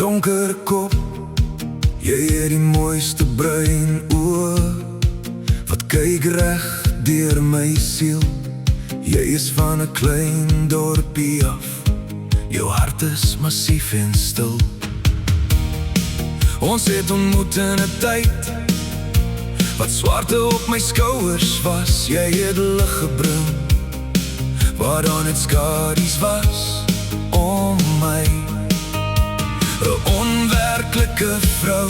donker kop, jy het die mooiste bruin oë wat kyk reg deur my siel. Jy is van 'n klein dorpie af, jou hart is massief en stil. Ons het ontmoet in 'n tyd wat swarte op my skouers was. Jy het lig gebring waar daar net skadu's was om my. 'n onwerklike vrou,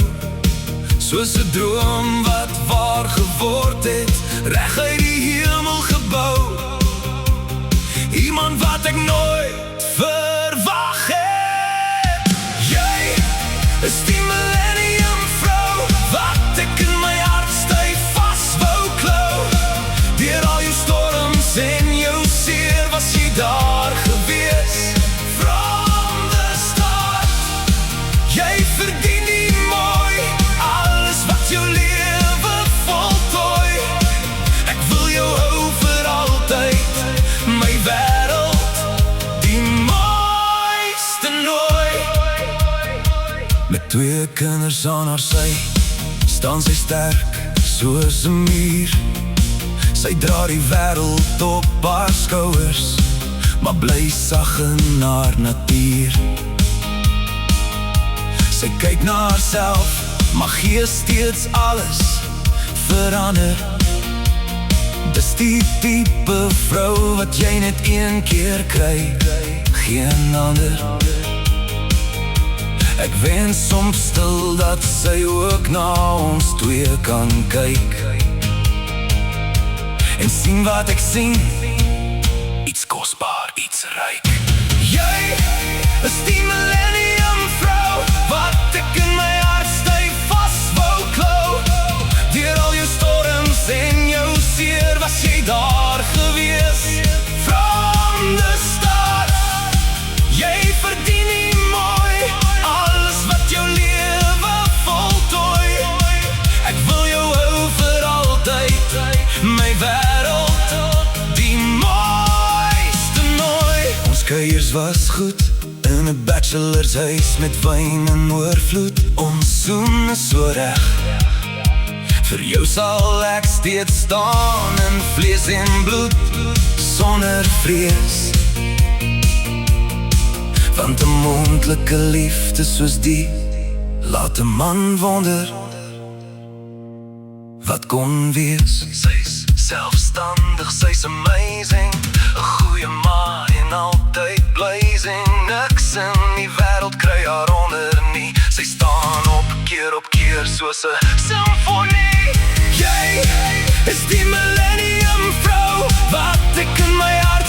soos 'n droom wat waar geword het, reg uit die hemel gebou. Iemand wat ek nooit verwag het. Jy is die millennium vrou wat ek in my hart styf vas wou klou. Deur al jou storms en jou seer was jy daar gewees. From the start, jy verdien die mooi, alles wat jou lewe voltooi. Ek wil jou hou vir altyd, my wêreld, die mooiste nooi. Met 2 kinders aan haar sy, staan sy sterk soos 'n muur. Sy dra die wêreld op haar skouers, maar bly sag in haar natuur. Sy kyk na haarself, maar gee steeds alles verander. Dis die tipe vrou wat jy net een keer kry, geen ander. Ek wens soms stil dat sy ook na ons 2 kan kyk en sien wat ek sien, iets kosbaar, iets ryk. Jy is die millennium vrou wat ek in my hart styf vas wou klou. Deur al jou storms en jou seer was jy daar gewees. From the start, jy verdien die mooi, alles wat jou lewe voltooi. Ek wil jou hou vir altyd, my wêreld, die mooiste nooi. Ons kuiers was goed in 'n bachelorshuis met wyn en oorvloed. Ons soen is so reg, vir jou sal ek steeds staan in vlees en bloed, sonder vrees. Want 'n mondelike liefde soos die laat 'n man wonder wat kon wees. Sy's selfstandig, sy's amazing, 'n goeie ma en altyd blazing. Niks in die wêreld kry haar onder nie. Sy staan op keer soos 'n symfonie. Jy is die millennium vrou wat ek in my hart